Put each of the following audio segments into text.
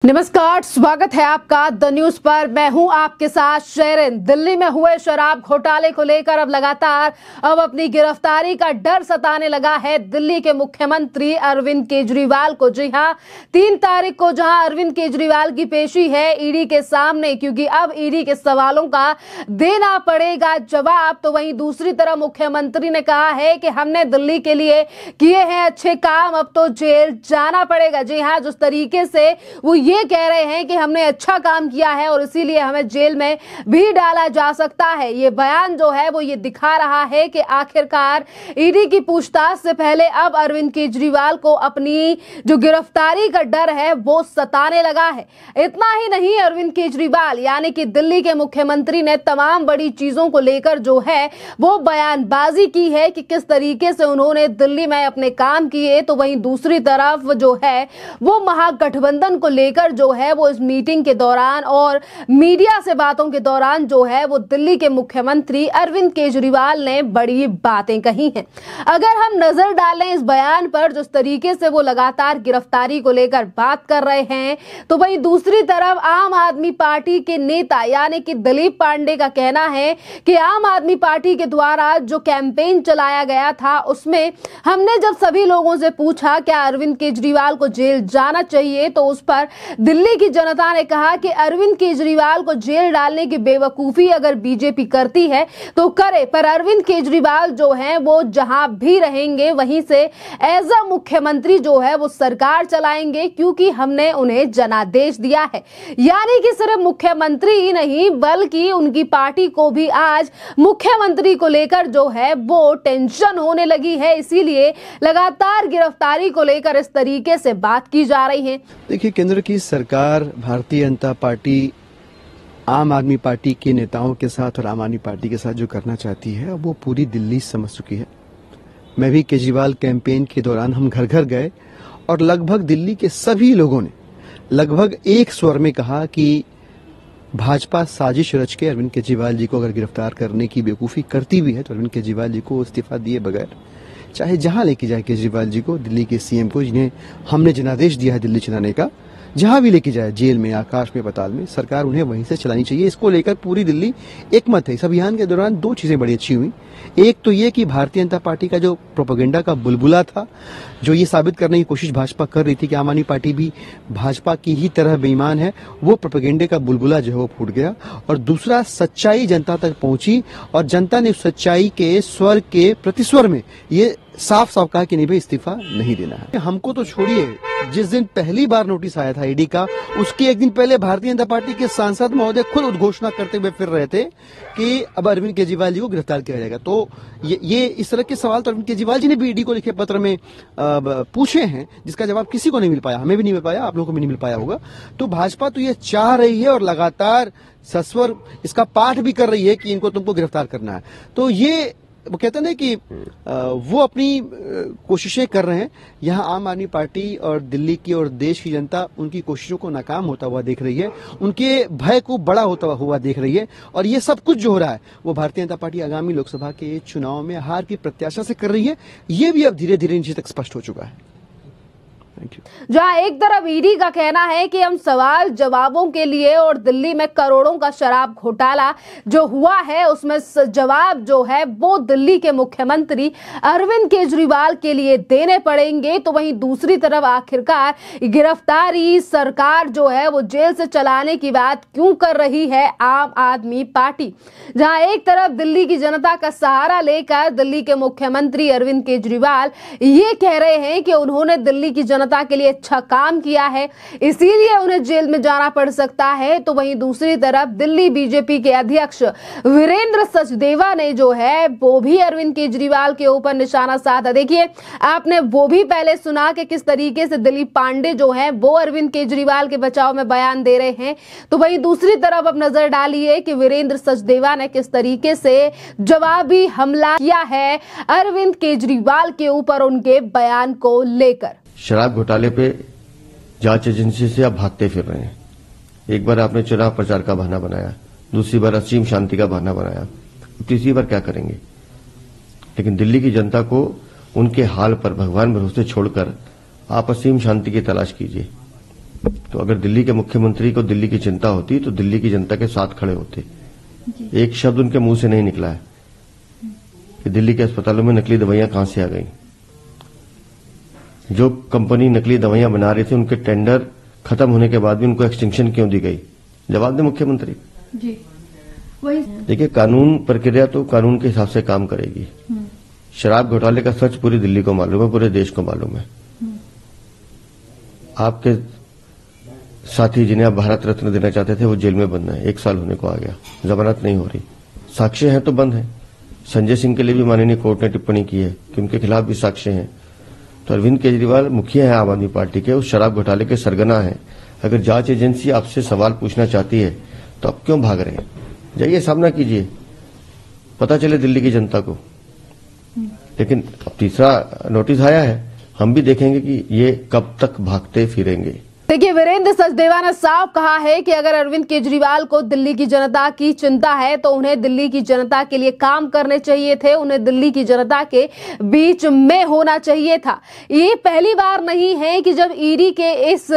नमस्कार, स्वागत है आपका द न्यूज पर। मैं हूं आपके साथ शेरिन। दिल्ली में हुए शराब घोटाले को लेकर अब लगातार अपनी गिरफ्तारी का डर सताने लगा है दिल्ली के मुख्यमंत्री अरविंद केजरीवाल को। जी हां, 3 तारीख को जहां अरविंद केजरीवाल की पेशी है ईडी के सामने, क्योंकि अब ईडी के सवालों का देना पड़ेगा जवाब। तो वहीं दूसरी तरफ मुख्यमंत्री ने कहा है कि हमने दिल्ली के लिए किए हैं अच्छे काम, अब तो जेल जाना पड़ेगा। जी हां, जिस तरीके से वो ये कह रहे हैं कि हमने अच्छा काम किया है और इसीलिए हमें जेल में भी डाला जा सकता है, ये बयान जो है वो ये दिखा रहा है कि आखिरकार ईडी की पूछताछ से पहले अब अरविंद केजरीवाल को अपनी जो गिरफ्तारी का डर है वो सताने लगा है। इतना ही नहीं, अरविंद केजरीवाल यानी कि दिल्ली के मुख्यमंत्री ने तमाम बड़ी चीजों को लेकर जो है वो बयानबाजी की है कि किस तरीके से उन्होंने दिल्ली में अपने काम किए। तो वहीं दूसरी तरफ जो है वो महागठबंधन को लेकर जो है वो इस मीटिंग के दौरान और मीडिया से बातों के दौरान जो है वो दिल्ली के मुख्यमंत्री अरविंद केजरीवाल ने बड़ी बातें कही हैं। अगर हम नजर डालें इस बयान पर, जिस तरीके से वो लगातार गिरफ्तारी को लेकर बात कर रहे हैं, तो वहीं दूसरी तरफ आम आदमी पार्टी के नेता यानी कि दिलीप पांडे का कहना है कि आम आदमी पार्टी के द्वारा जो कैंपेन चलाया गया था उसमें हमने जब सभी लोगों से पूछा क्या अरविंद केजरीवाल को जेल जाना चाहिए, तो उस पर दिल्ली की जनता ने कहा कि अरविंद केजरीवाल को जेल डालने की बेवकूफी अगर बीजेपी करती है तो करे, पर अरविंद केजरीवाल जो है वो जहां भी रहेंगे वहीं से एज अ मुख्यमंत्री जो है वो सरकार चलाएंगे, क्योंकि हमने उन्हें जनादेश दिया है। यानी कि सिर्फ मुख्यमंत्री ही नहीं बल्कि उनकी पार्टी को भी आज मुख्यमंत्री को लेकर जो है वो टेंशन होने लगी है, इसीलिए लगातार गिरफ्तारी को लेकर इस तरीके से बात की जा रही है। देखिए, केंद्र की सरकार भारतीय जनता पार्टी आम आदमी पार्टी के नेताओं के साथ और आम आदमी पार्टी के साथ जो करना चाहती है वो पूरी दिल्ली समझ चुकी है। मैं भी केजरीवाल कैंपेन के दौरान हम घर घर गए और लगभग दिल्ली के सभी लोगों ने लगभग एक स्वर में कहा कि भाजपा साजिश रच के अरविंद केजरीवाल जी को अगर गिरफ्तार करने की बेवकूफ़ी करती भी है तो अरविंद केजरीवाल जी को इस्तीफा दिए बगैर चाहे जहां लेके जाए केजरीवाल जी को, दिल्ली के सीएम को जिन्हें हमने जनादेश दिया है दिल्ली चलाने का, जहां भी लेके जाए, जेल में, आकाश में, पाताल में, सरकार उन्हें वहीं से चलानी चाहिए। इसको लेकर पूरी दिल्ली एकमत है। इस अभियान के दौरान 2 चीजें बड़ी अच्छी हुई। एक तो ये कि भारतीय जनता पार्टी का जो प्रोपेगेंडा का बुलबुला था, जो ये साबित करने की कोशिश भाजपा कर रही थी कि आम आदमी पार्टी भी भाजपा की ही तरह बेईमान है, वो प्रोपेगेंडे का बुलबुला जो है वो फूट गया। और दूसरा, सच्चाई जनता तक पहुंची और जनता ने सच्चाई के स्वर के प्रतिस्वर में ये साफ साफ कहा कि नहीं भाई, इस्तीफा नहीं देना है। हमको तो छोड़िए, जिस दिन पहली बार नोटिस आया था ईडी का, उसके एक दिन पहले भारतीय जनता पार्टी के सांसद महोदय खुद उद्घोषणा करते हुए फिर रहे थे कि अब अरविंद केजरीवाल जी को गिरफ्तार किया जाएगा। तो ये इस तरह के सवाल तो अरविंद केजरीवाल जी ने भी ईडी को लिखे पत्र में पूछे हैं, जिसका जवाब किसी को नहीं मिल पाया, हमें भी नहीं मिल पाया, आप लोगों को भी नहीं मिल पाया होगा। तो भाजपा तो ये चाह रही है और लगातार सस्वर इसका पाठ भी कर रही है कि इनको तुमको गिरफ्तार करना है। तो ये वो कहते हैं ना कि वो अपनी कोशिशें कर रहे हैं। यहाँ आम आदमी पार्टी और दिल्ली की और देश की जनता उनकी कोशिशों को नाकाम होता हुआ देख रही है, उनके भय को बड़ा होता हुआ देख रही है। और ये सब कुछ जो हो रहा है वो भारतीय जनता पार्टी आगामी लोकसभा के चुनाव में हार की प्रत्याशा से कर रही है। ये भी अब धीरे धीरे नीचे तक स्पष्ट हो चुका है। जहां एक तरफ ईडी का कहना है कि हम सवाल जवाबों के लिए और दिल्ली में करोड़ों का शराब घोटाला जो हुआ है उसमें जवाब जो है वो दिल्ली के मुख्यमंत्री अरविंद केजरीवाल के लिए देने पड़ेंगे, तो वहीं दूसरी तरफ आखिरकार गिरफ्तारी सरकार जो है वो जेल से चलाने की बात क्यों कर रही है आम आदमी पार्टी। जहां एक तरफ दिल्ली की जनता का सहारा लेकर दिल्ली के मुख्यमंत्री अरविंद केजरीवाल ये कह रहे हैं कि उन्होंने दिल्ली की जनता के लिए अच्छा काम किया है, इसीलिए उन्हें जेल में जाना पड़ सकता है, तो वहीं दूसरी तरफ दिल्ली बीजेपी के अध्यक्ष वीरेंद्र सचदेवा ने जो है वो भी अरविंद केजरीवाल के ऊपर निशाना साधा। देखिए, आपने वो भी पहले सुना कि किस तरीके से दिलीप पांडे जो है वो अरविंद केजरीवाल के बचाव में बयान दे रहे हैं, तो वहीं दूसरी तरफ अब नजर डालिए कि वीरेंद्र सचदेवा ने किस तरीके से जवाबी हमला किया है अरविंद केजरीवाल के ऊपर उनके बयान को लेकर। शराब घोटाले पे जांच एजेंसी से आप भागते फिर रहे हैं। एक बार आपने चुनाव प्रचार का बहाना बनाया, दूसरी बार असीम शांति का बहाना बनाया, तीसरी बार क्या करेंगे? लेकिन दिल्ली की जनता को उनके हाल पर भगवान भरोसे छोड़कर आप असीम शांति की तलाश कीजिए। तो अगर दिल्ली के मुख्यमंत्री को दिल्ली की चिंता होती तो दिल्ली की जनता के साथ खड़े होते। एक शब्द उनके मुंह से नहीं निकला है कि दिल्ली के अस्पतालों में नकली दवाइयां कहां से आ गई। जो कंपनी नकली दवाइयां बना रही थी उनके टेंडर खत्म होने के बाद भी उनको एक्सटेंशन क्यों दी गई? जवाब दे मुख्यमंत्री जी। वही देखिए, कानून प्रक्रिया तो कानून के हिसाब से काम करेगी। शराब घोटाले का सच पूरी दिल्ली को मालूम है, पूरे देश को मालूम है। आपके साथी जिन्हें आप भारत रत्न देना चाहते थे वो जेल में बंद है, 1 साल होने को आ गया, जमानत नहीं हो रही, साक्ष्य हैं तो बंद है। संजय सिंह के लिए भी माननीय कोर्ट ने टिप्पणी की है कि उनके खिलाफ भी साक्ष्य हैं। तो अरविंद केजरीवाल मुखिया है आम आदमी पार्टी के, उस शराब घोटाले के सरगना है। अगर जांच एजेंसी आपसे सवाल पूछना चाहती है तो आप क्यों भाग रहे हैं? जाइए, सामना कीजिए, पता चले दिल्ली की जनता को। लेकिन अब तीसरा नोटिस आया है, हम भी देखेंगे कि ये कब तक भागते फिरेंगे। देखिए, वीरेंद्र सचदेवा ने साफ कहा है कि अगर अरविंद केजरीवाल को दिल्ली की जनता की चिंता है तो उन्हें दिल्ली की जनता के लिए काम करने चाहिए थे, उन्हें दिल्ली की जनता के बीच में होना चाहिए था। ये पहली बार नहीं है कि जब ईडी के इस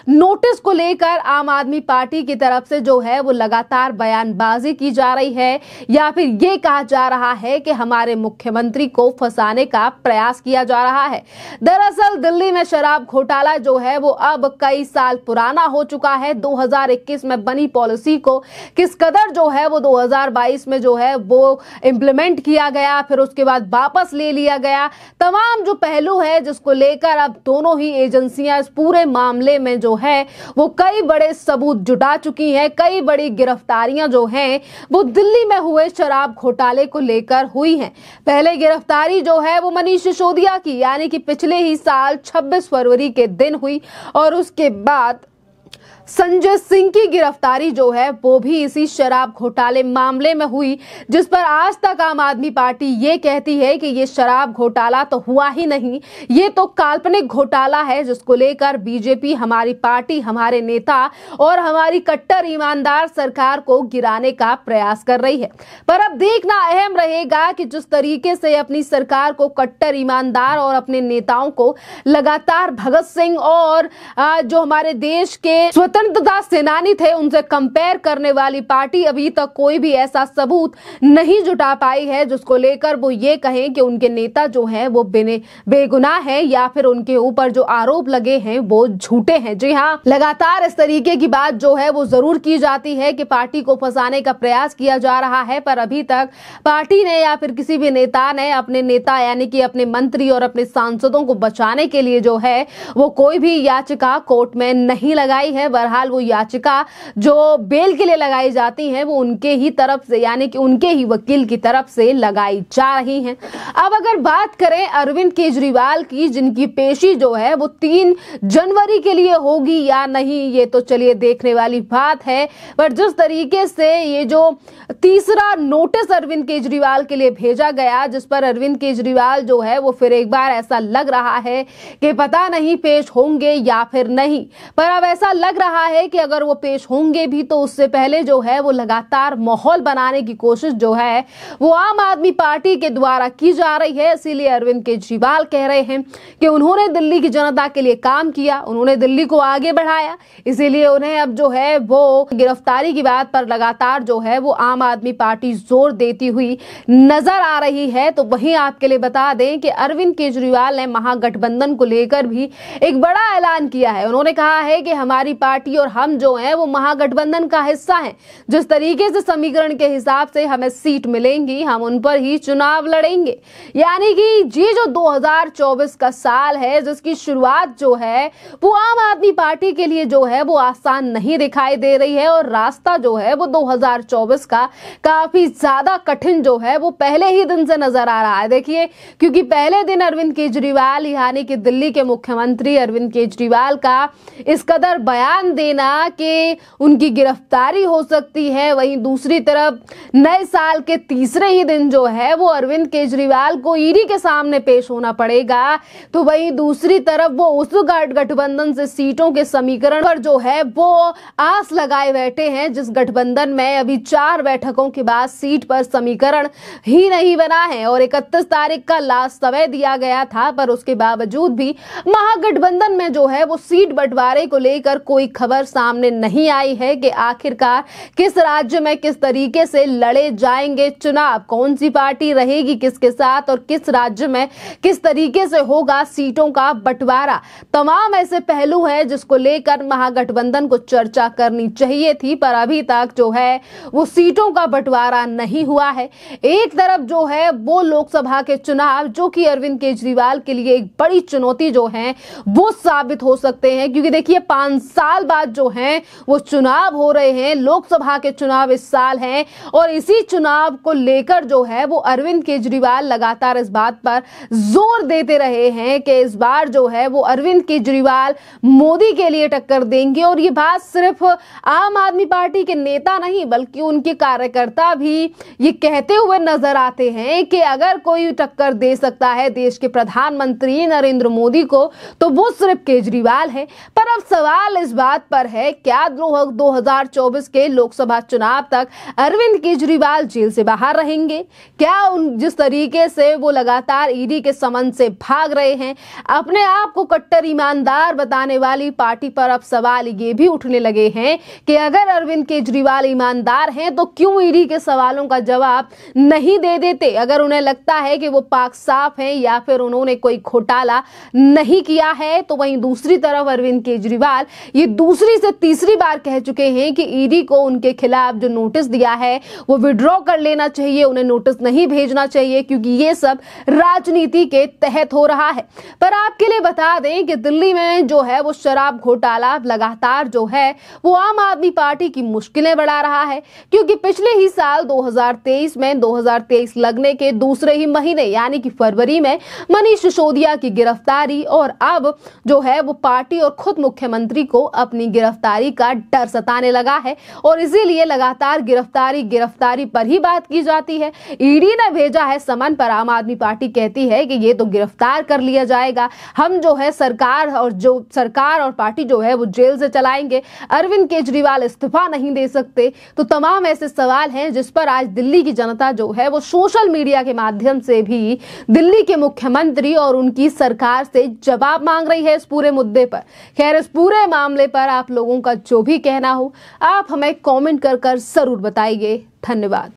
नोटिस को लेकर आम आदमी पार्टी की तरफ से जो है वो लगातार बयानबाजी की जा रही है या फिर ये कहा जा रहा है कि हमारे मुख्यमंत्री को फंसाने का प्रयास किया जा रहा है। दरअसल दिल्ली में शराब घोटाला जो है वो अब कई साल पुराना हो चुका है। 2021 में बनी पॉलिसी को किस कदर जो है वो 2022 में जो है वो इंप्लीमेंट किया गया, फिर उसके बाद वापस ले लिया गया। तमाम जो पहलू है जिसको लेकर अब दोनों ही एजेंसियां इस पूरे मामले में जो है वो कई बड़े सबूत जुटा चुकी हैं। कई बड़ी गिरफ्तारियां जो हैं वो दिल्ली में हुए शराब घोटाले को लेकर हुई हैं। पहले गिरफ्तारी जो है वो मनीष सिसोदिया की, यानी कि पिछले ही साल 26 फरवरी के दिन हुई, और उसके बाद संजय सिंह की गिरफ्तारी जो है वो भी इसी शराब घोटाले मामले में हुई, जिस पर आज तक आम आदमी पार्टी ये कहती है कि ये शराब घोटाला तो हुआ ही नहीं, ये तो काल्पनिक घोटाला है जिसको लेकर बीजेपी, हमारी पार्टी, हमारे नेता और हमारी कट्टर ईमानदार सरकार को गिराने का प्रयास कर रही है। पर अब देखना अहम रहेगा कि जिस तरीके से अपनी सरकार को, कट्टर ईमानदार और अपने नेताओं को लगातार भगत सिंह और जो हमारे देश के स्वतंत्रता सेनानी थे उनसे कंपेयर करने वाली पार्टी अभी तक कोई भी ऐसा सबूत नहीं जुटा पाई है जिसको लेकर वो ये कहें कि उनके नेता जो हैं वो बेगुनाह हैं या फिर उनके ऊपर जो आरोप लगे हैं वो झूठे हैं। जी हाँ, लगातार इस तरीके की बात जो है वो जरूर की जाती है कि पार्टी को फंसाने का प्रयास किया जा रहा है, पर अभी तक पार्टी ने या फिर किसी भी नेता ने अपने नेता यानी कि अपने मंत्री और अपने सांसदों को बचाने के लिए जो है वो कोई भी याचिका कोर्ट में नहीं लगाई है। बहरहाल वो याचिका जो बेल के लिए लगाई जाती हैं वो उनके ही तरफ से यानी कि उनके ही वकील की तरफ से लगाई जा रही हैं। अब अगर बात करें अरविंद केजरीवाल की, जिनकी पेशी जो है वो 3 जनवरी के लिए होगी या नहीं ये तो चलिए देखने वाली बात है, पर जिस तरीके से ये जो तीसरा नोटिस अरविंद केजरीवाल के लिए भेजा गया, जिस पर अरविंद केजरीवाल जो है वो फिर एक बार ऐसा लग रहा है कि पता नहीं पेश होंगे या फिर नहीं, पर अब ऐसा लग रहा है कि अगर वो पेश होंगे भी तो उससे पहले जो है वो लगातार माहौल बनाने की कोशिश जो है वो आम आदमी पार्टी के द्वारा की जा रही है। इसीलिए अरविंद केजरीवाल कह रहे हैं कि उन्होंने दिल्ली की जनता के लिए काम किया, उन्होंने दिल्ली को आगे बढ़ाया, इसीलिए उन्हें अब जो है वो गिरफ्तारी की बात पर लगातार जो है वो आम आदमी पार्टी जोर देती हुई नजर आ रही है। तो वहीं आपके लिए बता दें कि अरविंद केजरीवाल ने महागठबंधन को लेकर भी एक बड़ा ऐलान किया है। उन्होंने कहा है कि हमारी पार्टी और हम जो हैं वो महागठबंधन का हिस्सा हैं। जिस तरीके से समीकरण के हिसाब से हमें सीट मिलेंगी हम उन पर ही चुनाव लड़ेंगे। यानी कि ये जो 2024 का साल है जिसकी शुरुआत जो है वो आम आदमी पार्टी के लिए जो है वो आसान नहीं दिखाई दे रही है और रास्ता जो है वो 2024 का काफी ज्यादा कठिन जो है वो पहले ही दिन से नजर आ रहा है। देखिए, क्योंकि पहले दिन अरविंद केजरीवाल यानी कि दिल्ली के मुख्यमंत्री अरविंद केजरीवाल का इस कदर बयान ध्यान देना कि उनकी गिरफ्तारी हो सकती है। वहीं दूसरी तरफ नए साल के तीसरे ही दिन जो है वो अरविंद केजरीवाल को ईडी के सामने पेश होना पड़ेगा। तो वहीं दूसरी तरफ वो उस गठबंधन से सीटों के समीकरण पर जो है वो आस लगाए बैठे हैं, जिस गठबंधन में अभी 4 बैठकों के बाद सीट पर समीकरण ही नहीं बना है और 31 तारीख का लास्ट समय दिया गया था। पर उसके बावजूद भी महागठबंधन में जो है वो सीट बंटवारे को लेकर कोई खबर सामने नहीं आई है कि आखिरकार किस राज्य में किस तरीके से लड़े जाएंगे चुनाव, कौन सी पार्टी रहेगी किसके साथ और किस राज्य में किस तरीके से होगा सीटों का बंटवारा। तमाम ऐसे पहलू हैं जिसको लेकर महागठबंधन को चर्चा करनी चाहिए थी, पर अभी तक जो है वो सीटों का बंटवारा नहीं हुआ है। एक तरफ जो है वो लोकसभा के चुनाव जो कि अरविंद केजरीवाल के लिए एक बड़ी चुनौती जो है वो साबित हो सकते हैं, क्योंकि देखिए 5 साल बाद जो है वो चुनाव हो रहे हैं, लोकसभा के चुनाव इस साल हैं और इसी चुनाव को लेकर जो है वो अरविंद केजरीवाल लगातार इस बात पर जोर देते रहे हैं कि इस बार जो है वो अरविंद केजरीवाल मोदी के लिए टक्कर देंगे। और ये बात सिर्फ आम आदमी पार्टी के नेता नहीं बल्कि उनके कार्यकर्ता भी ये कहते हुए नजर आते हैं कि अगर कोई टक्कर दे सकता है देश के प्रधानमंत्री नरेंद्र मोदी को तो वो सिर्फ केजरीवाल है। पर अब सवाल इस बात पर है, क्या 2024 के लोकसभा चुनाव तक अरविंद केजरीवाल जेल से बाहर रहेंगे? क्या जिस तरीके से वो लगातार ईडी के समन से भाग रहे हैं, अपने आप को कट्टर ईमानदार बताने वाली पार्टी पर अब सवाल ये भी उठने लगे हैं कि अगर अरविंद केजरीवाल ईमानदार हैं तो क्यों ईडी के सवालों का जवाब नहीं दे देते? अगर उन्हें लगता है कि वो पाक साफ हैं या फिर उन्होंने कोई घोटाला नहीं किया है। तो वहीं दूसरी तरफ अरविंद केजरीवाल ये दूसरी से तीसरी बार कह चुके हैं कि ईडी को उनके खिलाफ जो नोटिस दिया है वो विड्रॉ कर लेना चाहिए, उन्हें नोटिस नहीं भेजना चाहिए क्योंकि ये सब राजनीति के तहत हो रहा है। पर आपके लिए बता दें कि दिल्ली में जो है वो शराब घोटाला लगातार जो है वो आम आदमी पार्टी की मुश्किलें बढ़ा रहा है, क्योंकि पिछले ही साल 2023 लगने के दूसरे ही महीने यानी कि फरवरी में मनीष सिसोदिया की गिरफ्तारी और अब जो है वो पार्टी और खुद मुख्यमंत्री को अपनी गिरफ्तारी का डर सताने लगा है और इसीलिए लगातार गिरफ्तारी पर ही बात की जाती है। ईडी ने भेजा है समन पर आम आदमी पार्टी कहती है कि ये तो गिरफ्तार कर लिया जाएगा, हम जो है सरकार और पार्टी जो है वो जेल से चलाएंगे, अरविंद केजरीवाल इस्तीफा नहीं दे सकते। तो तमाम ऐसे सवाल हैं जिस पर आज दिल्ली की जनता जो है वो सोशल मीडिया के माध्यम से भी दिल्ली के मुख्यमंत्री और उनकी सरकार से जवाब मांग रही है इस पूरे मुद्दे पर। खैर, इस पूरे मामले पर आप लोगों का जो भी कहना हो आप हमें कमेंट कर जरूर बताइए। धन्यवाद।